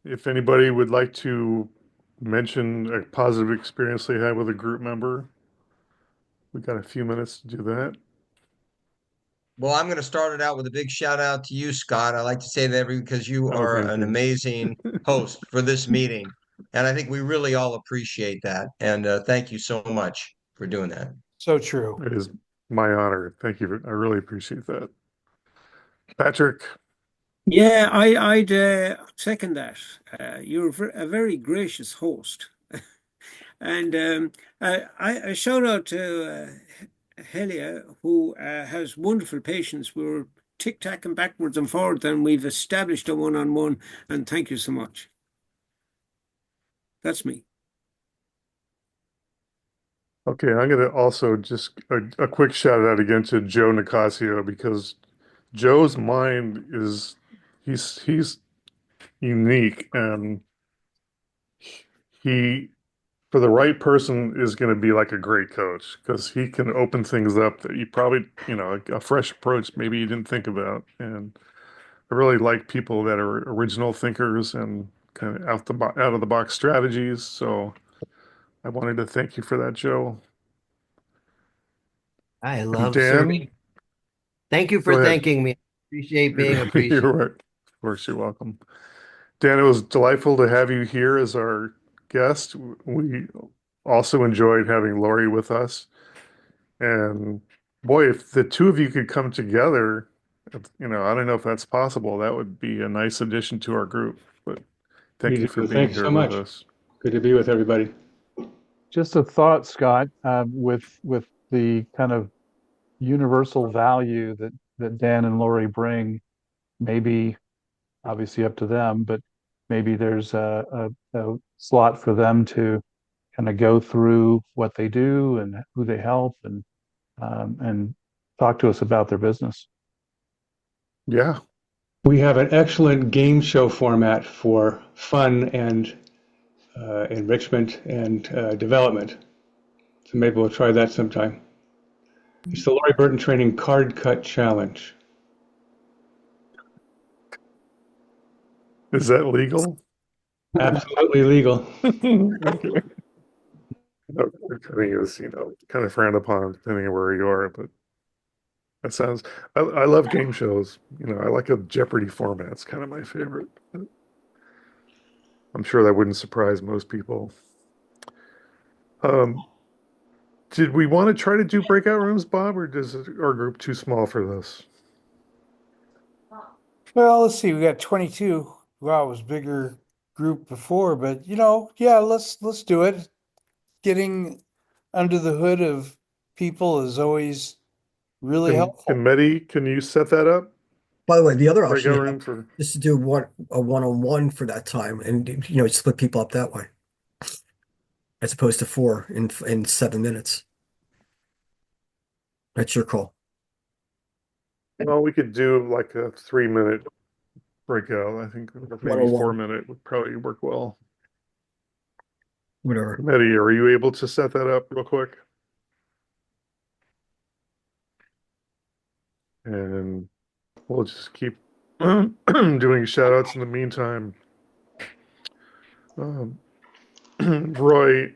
If anybody would like to mention a positive experience they had with a group member, we got a few minutes to do that. Well, I'm going to start it out with a big shout out to you, Scott. I like to say that because you are thank an you. amazing host for this meeting. And I think we really all appreciate that. And thank you so much for doing that. So true. It is my honor. Thank you. I really appreciate that. Patrick. Yeah, I'd second that. You're a very gracious host. And I shout out to Helia, who has wonderful patience. We were tick-tacking backwards and forwards, and we've established a one-on-one, and thank you so much. That's me. Okay, I'm going to also just a quick shout out again to Joe Nicasio, because Joe's mind is he's unique, and he for the right person is going to be like a great coach, because he can open things up that you probably, a fresh approach maybe you didn't think about. And I really like people that are original thinkers and kind of out of the box strategies. So I wanted to thank you for that, Joe. I And love Dan, serving. Thank you for go ahead. thanking me. Appreciate being appreciated. You're right. Of course, you're welcome. Dan, it was delightful to have you here as our guest. We also enjoyed having Lori with us. And boy, if the two of you could come together, I don't know if that's possible. That would be a nice addition to our group. But thank you for being Thanks here so with much. us. Good to be with everybody. Just a thought, Scott, with the kind of universal value that Dan and Lori bring, maybe obviously up to them, but maybe there's a slot for them to kind of go through what they do and who they help and talk to us about their business. Yeah. We have an excellent game show format for fun and enrichment and development. So maybe we'll try that sometime. It's the Lori Burton Training Card Cut Challenge. Is that legal? Absolutely legal. Okay. Cutting is, kind of frowned upon depending on where you are, but that sounds, I love game shows. I like a Jeopardy format. It's kind of my favorite. I'm sure that wouldn't surprise most people. Did we want to try to do breakout rooms, Bob, or is our group too small for this? Well, let's see. We got 22. Wow, it was a bigger group before, but yeah, let's do it. Getting under the hood of people is always Really helpful. And Mehdi, can you set that up? By the way, the other option Breakout you room have for is to do a one-on-one for that time, and split people up that way, as opposed to four in 7 minutes. That's your call. well, we could do like a 3-minute breakout. I think maybe 4-minute would probably work well. Whatever. Mehdi, are you able to set that up real quick? And we'll just keep doing shout outs in the meantime. Roy,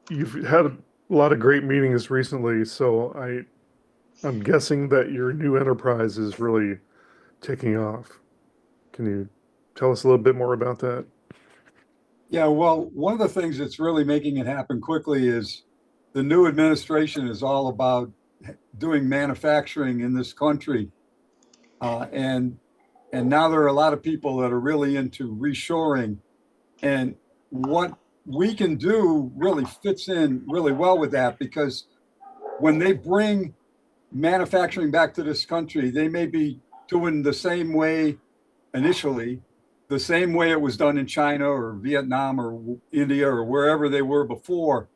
you've had a lot of great meetings recently, so I'm guessing that your new enterprise is really taking off. Can you tell us a little bit more about that? Yeah, well, one of the things that's really making it happen quickly is the new administration is all about doing manufacturing in this country. And now there are a lot of people that are really into reshoring. And what we can do really fits in really well with that, because when they bring manufacturing back to this country, they may be doing the same way initially, the same way it was done in China or Vietnam or India or wherever they were before,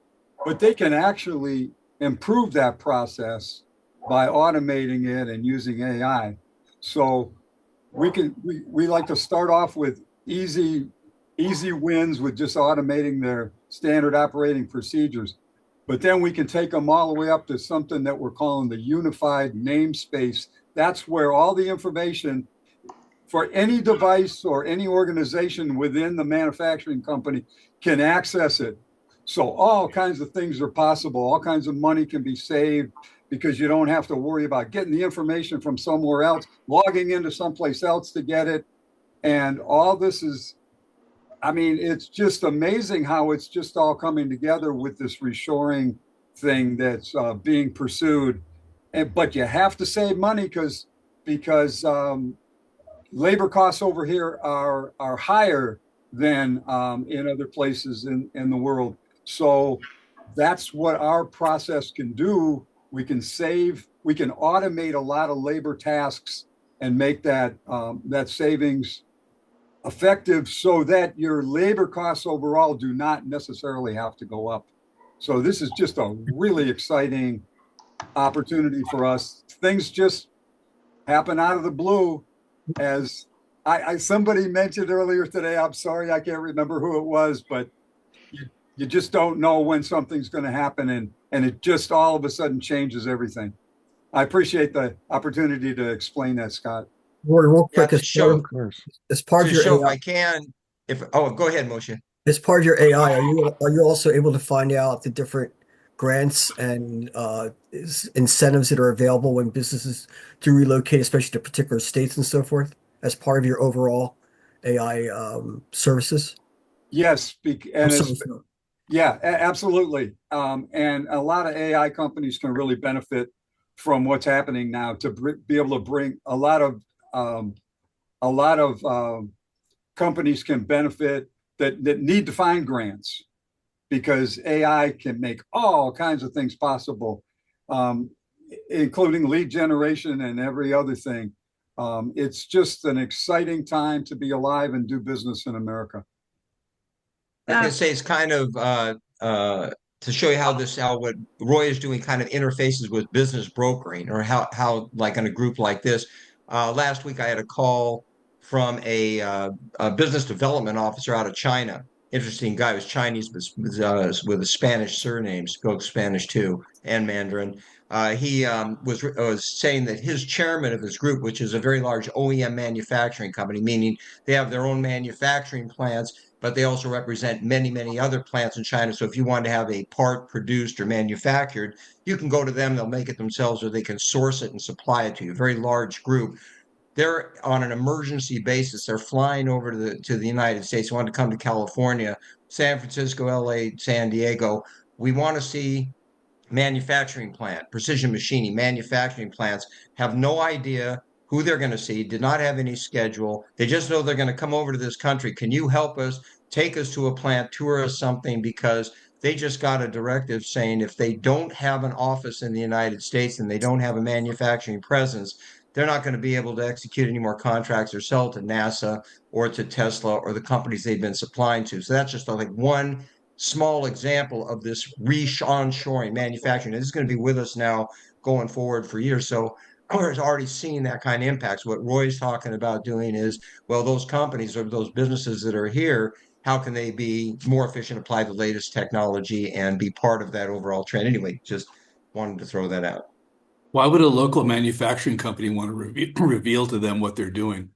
but they can actually improve that process by automating it and using AI. So we like to start off with easy wins with just automating their standard operating procedures. But then we can take them all the way up to something that we're calling the unified namespace. That's where all the information for any device or any organization within the manufacturing company can access it. So all kinds of things are possible. All kinds of money can be saved because you don't have to worry about getting the information from somewhere else, logging into someplace else to get it. And all this is, I mean, it's just amazing how it's just all coming together with this reshoring thing that's being pursued. But you have to save money because labor costs over here are higher than in other places in the world. So that's what our process can do. We can automate a lot of labor tasks and make that savings effective so that your labor costs overall do not necessarily have to go up. So this is just a really exciting opportunity for us. Things just happen out of the blue. As somebody mentioned earlier today, I'm sorry, I can't remember who it was, but you just don't know when something's going to happen, and it just all of a sudden changes everything. I appreciate the opportunity to explain that, Scott. Rory, real quick, to show as part of your if AI, I can, go ahead, Moshe. as part of your AI, are you also able to find out the different grants and incentives that are available when businesses do relocate, especially to particular states and so forth, as part of your overall AI services? Yes, I'm sorry, yeah, absolutely. And a lot of AI companies can really benefit from what's happening now to be able to bring a lot of companies can benefit that need to find grants, because AI can make all kinds of things possible, including lead generation and every other thing. It's just an exciting time to be alive and do business in America. I was going to say it's kind of to show you how what Roy is doing kind of interfaces with business brokering, or how like in a group like this. Last week I had a call from a business development officer out of China. Interesting guy, was Chinese with a Spanish surname, spoke Spanish too, and Mandarin. He was saying that his chairman of his group, which is a very large OEM manufacturing company, meaning they have their own manufacturing plants, but they also represent many, many other plants in China. So if you want to have a part produced or manufactured, you can go to them, they'll make it themselves, or they can source it and supply it to you. Very large group. They're on an emergency basis. They're flying over to the United States. They want to come to California, San Francisco, LA, San Diego. We want to see manufacturing plant, precision machining, manufacturing plants have no idea who they're going to see, did not have any schedule. They just know they're going to come over to this country. Can you help us, take us to a plant, tour us something? Because they just got a directive saying if they don't have an office in the United States and they don't have a manufacturing presence, they're not going to be able to execute any more contracts or sell to NASA or to Tesla or the companies they've been supplying to. So that's just like one small example of this onshoring manufacturing. And this is going to be with us now going forward for years. So we're already seeing that kind of impacts. What Roy's talking about doing is, well, those companies or those businesses that are here, how can they be more efficient, apply the latest technology, and be part of that overall trend? Anyway, just wanted to throw that out. Why would a local manufacturing company want to reveal to them what they're doing?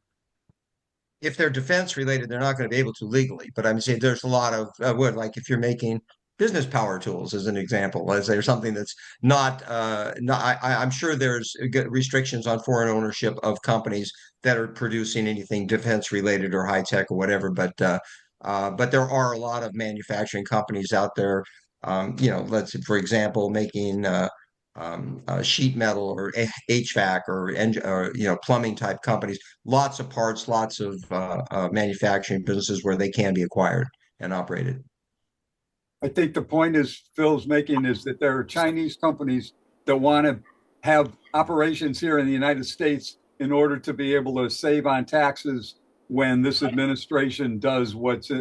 If they're defense related, they're not going to be able to legally. But I'm saying there's a lot of wood, like if you're making business power tools, as an example, let's say, or something that's I'm sure there's restrictions on foreign ownership of companies that are producing anything defense related or high tech or whatever. But there are a lot of manufacturing companies out there. Let's for example, making sheet metal or HVAC or plumbing type companies. Lots of parts, lots of manufacturing businesses where they can be acquired and operated. I think the point is Phil's making is that there are Chinese companies that want to have operations here in the United States in order to be able to save on taxes when this administration does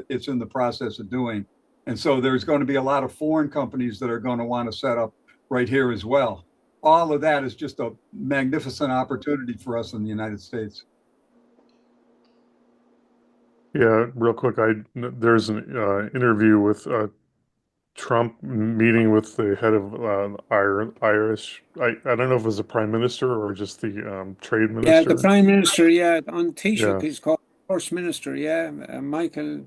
it's in the process of doing. And so there's going to be a lot of foreign companies that are going to want to set up right here as well. All of that is just a magnificent opportunity for us in the United States. Yeah, real quick, there's an interview with Trump meeting with the head of Irish. I don't know if it was the prime minister or just the trade minister. Yeah, the prime minister. Yeah, on Taoiseach, Yeah. he's called first minister. Yeah, Michael.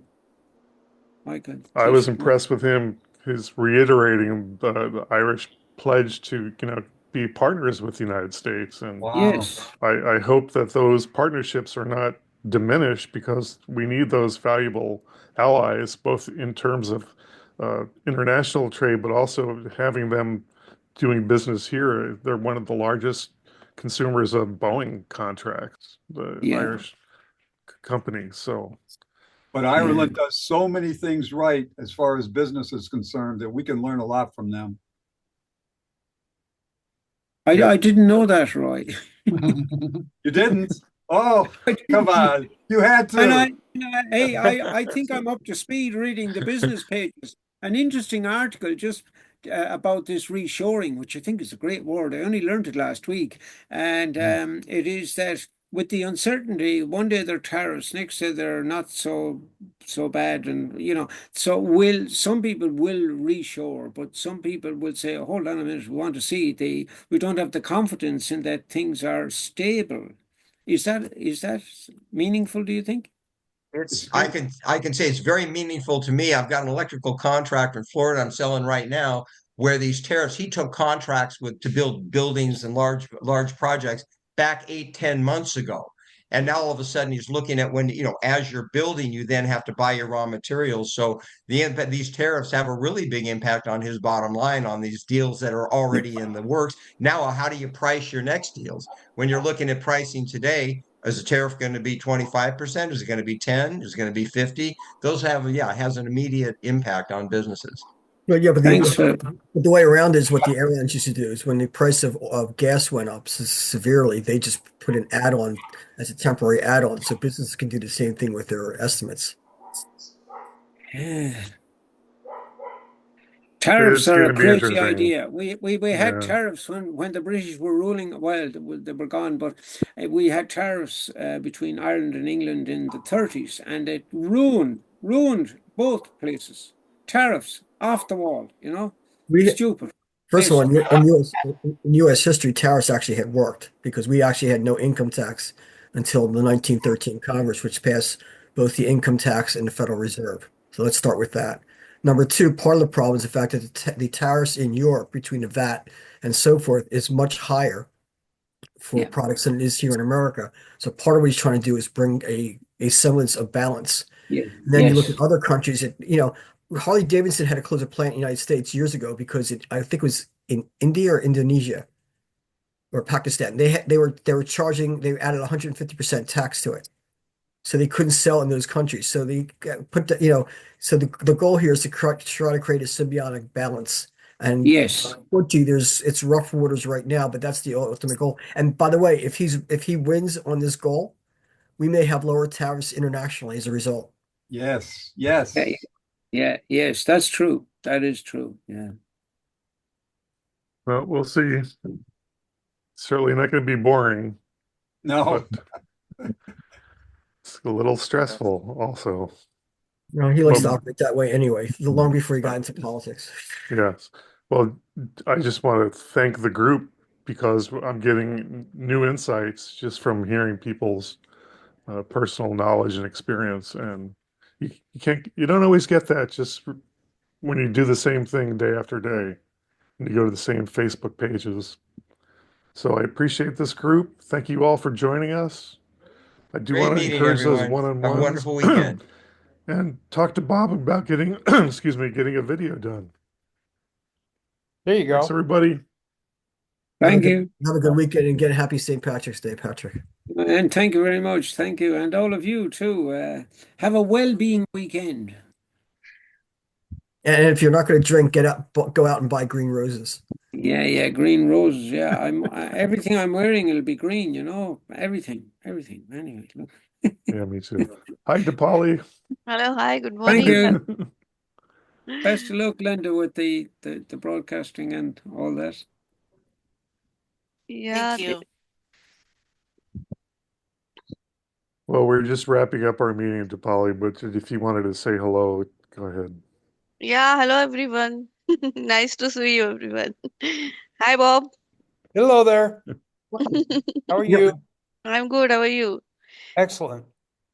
I was Taoiseach. impressed with him. He's reiterating the Irish pledge to, be partners with the United States, and Yes. I hope that those partnerships are not diminished because we need those valuable allies, both in terms of international trade, but also having them doing business here. They're one of the largest consumers of Boeing contracts, the Irish company. So, but Ireland does so many things right as far as business is concerned that we can learn a lot from them. I didn't know that, Roy. You didn't? Oh, come on. You had to. I think I'm up to speed reading the business pages. An interesting article just about this reshoring, which I think is a great word. I only learned it last week. And it is that with the uncertainty, one day they're tariffs, next day they're not so bad. And, so some people will reshore, but some people will say, hold on a minute, we want to see we don't have the confidence in that things are stable. Is that meaningful, do you think? I can say it's very meaningful to me. I've got an electrical contractor in Florida I'm selling right now where these tariffs, he took contracts to build buildings and large projects back 8-10 months ago. And now all of a sudden he's looking at when, as you're building, you then have to buy your raw materials. So these tariffs have a really big impact on his bottom line on these deals that are already in the works. Now, how do you price your next deals? When you're looking at pricing today, is the tariff going to be 25%? Is it going to be 10? Is it going to be 50? Those it has an immediate impact on businesses. Well, yeah, but Thanks, the way around is what the airlines used to do is when the price of gas went up severely, they just put an add-on as a temporary add-on. So businesses can do the same thing with their estimates. Tariffs are a crazy interesting. idea. We had tariffs when the British were ruling. Well, they were gone, but we had tariffs between Ireland and England in the 30s, and it ruined both places. Tariffs off the wall, stupid. First of all, in U.S. history, tariffs actually had worked because we actually had no income tax until the 1913 Congress, which passed both the income tax and the Federal Reserve. So let's start with that. Number two, part of the problem is the fact that the tariffs in Europe between the VAT and so forth is much higher for products than it is here in America. So part of what he's trying to do is bring a semblance of balance. Yeah. And then you look at other countries that, Harley Davidson had to close a plant in the United States years ago because I think it was in India or Indonesia or Pakistan. They added 150% tax to it. so they couldn't sell in those countries. So they put the, you know, so the goal here is to try to create a symbiotic balance. And Yes. unfortunately, it's rough waters right now, but that's the ultimate goal. And by the way, if he wins on this goal, we may have lower tariffs internationally as a result. Yes, yes. Yeah, yeah, yes, that's true. That is true. Yeah. Well, we'll see. Certainly not going to be boring, No. but it's a little stressful also. You know, he likes to Well, operate that way anyway, long before he got into politics. yes. Well, I just want to thank the group because I'm getting new insights just from hearing people's personal knowledge and experience. And you don't always get that just when you do the same thing day after day and you go to the same Facebook pages. So I appreciate this group. Thank you all for joining us. I do Great want to meeting, encourage those everyone. Have a one-on-ones wonderful weekend. and talk to Bob about getting, excuse me, getting a video done. There you Thanks, go. everybody. Thank you. Have a good weekend and get happy St. Patrick's Day, Patrick. And thank you very much. Thank you. And all of you too. Have a well-being weekend. And if you're not going to drink, go out and buy green roses. Yeah, yeah, green roses. Yeah, everything I'm wearing will be green, everything. Anyway, look. Yeah, me too. Hi, DePauli. Hello, hi, good Thank morning. you. Best of luck, Linda, with the broadcasting and all that. Yeah, Thank you. Well, we're just wrapping up our meeting, DePauli, but if you wanted to say hello, go ahead. yeah, hello everyone. Nice to see you, everyone. Hi, Bob. Hello there. How are you? I'm good. How are you? Excellent.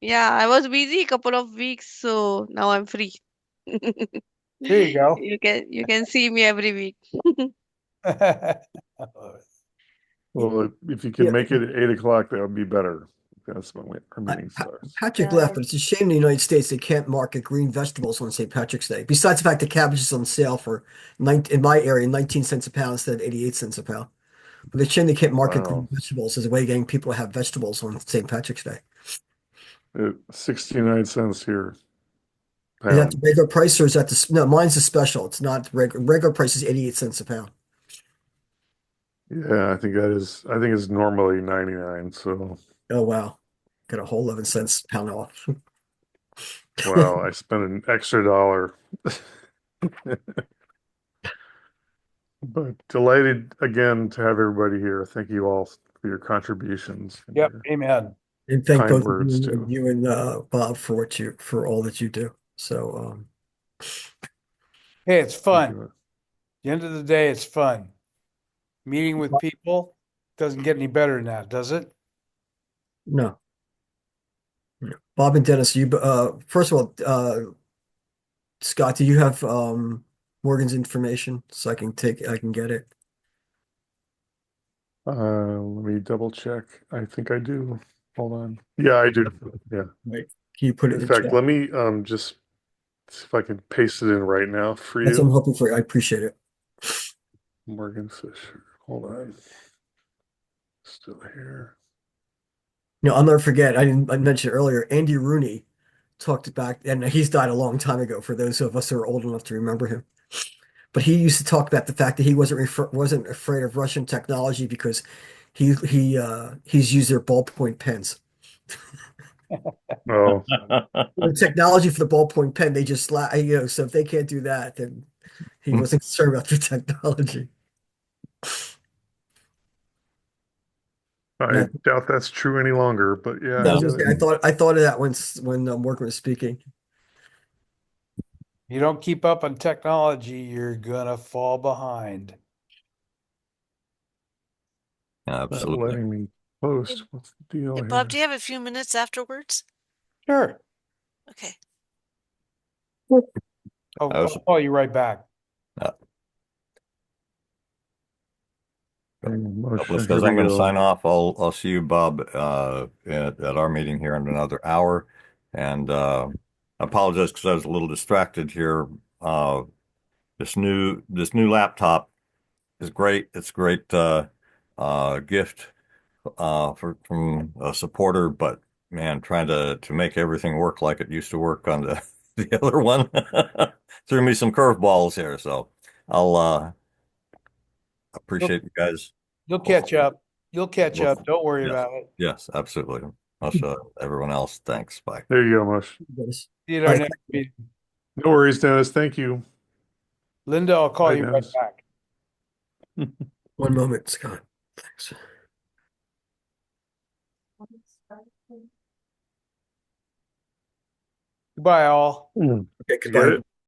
Yeah, I was busy a couple of weeks, so now I'm free. There you go. You can see me every week. Well, if you can make it at 8 o'clock, that would be better. That's when our meeting starts. Patrick left, but it's a shame in the United States they can't market green vegetables on St. Patrick's Day. Besides the fact that cabbage is on sale for in my area 19 cents a pound instead of 88 cents a pound. But it's a shame they can't market green vegetables as a way of getting people to have vegetables on St. Patrick's Day. 69 cents here. Is that the regular price or is that no? Mine's a special. It's not regular price is 88 cents a pound. Yeah, I think it's normally 99. So. Oh wow, got a whole 11 cents pound off. Wow, I spent an extra $1. But delighted again to have everybody here. Thank you all for your contributions. Yep, amen. And thank Kind both words you, too. you and Bob for all that you do. So hey, it's fun. At the end of the day, it's fun. Meeting with people doesn't get any better than that, does it? No. Bob and Dennis, you first of all, Scott, do you have Morgan's information so I can get it? Let me double check. I think I do. Hold on. Yeah, I do. Yeah. Right. Can you put it in In the fact, chat? let me just see if I can paste it in right now for That's what I'm you. hoping for. I appreciate it. Morgan Fisher. Hold on. Still here. No, I'll never forget. I mentioned earlier, Andy Rooney talked back, and he's died a long time ago for those of us who are old enough to remember him. But he used to talk about the fact that he wasn't afraid of Russian technology because he's used their ballpoint pens. Oh. The technology for the ballpoint pen, they just so if they can't do that, then he wasn't concerned about the technology. I doubt that's true any longer, but yeah. I thought of that when Morgan was speaking. You don't keep up on technology, you're gonna fall behind. Absolutely. Not letting me post. What's the deal Hey, here? Bob, do you have a few minutes afterwards? Sure. Okay. I'll call you right back. Listeners, I'm going to sign off. I'll see you, Bob, at our meeting here in another hour. And I apologize because I was a little distracted here. This new laptop is great. It's a great gift from a supporter, but man, trying to make everything work like it used to work on the the other one threw me some curveballs here. So I'll appreciate you guys. You'll catch up. You'll catch Both. up. Don't worry Yes, about it. yes, absolutely. Also, everyone else, thanks. Bye. There you go, Mush. See you at our next meeting. No worries, Dennis. Thank you. Linda, I'll call Bye, you right Dennis. back. One moment, Scott. Thanks. Goodbye, all. Okay, You get goodbye. it?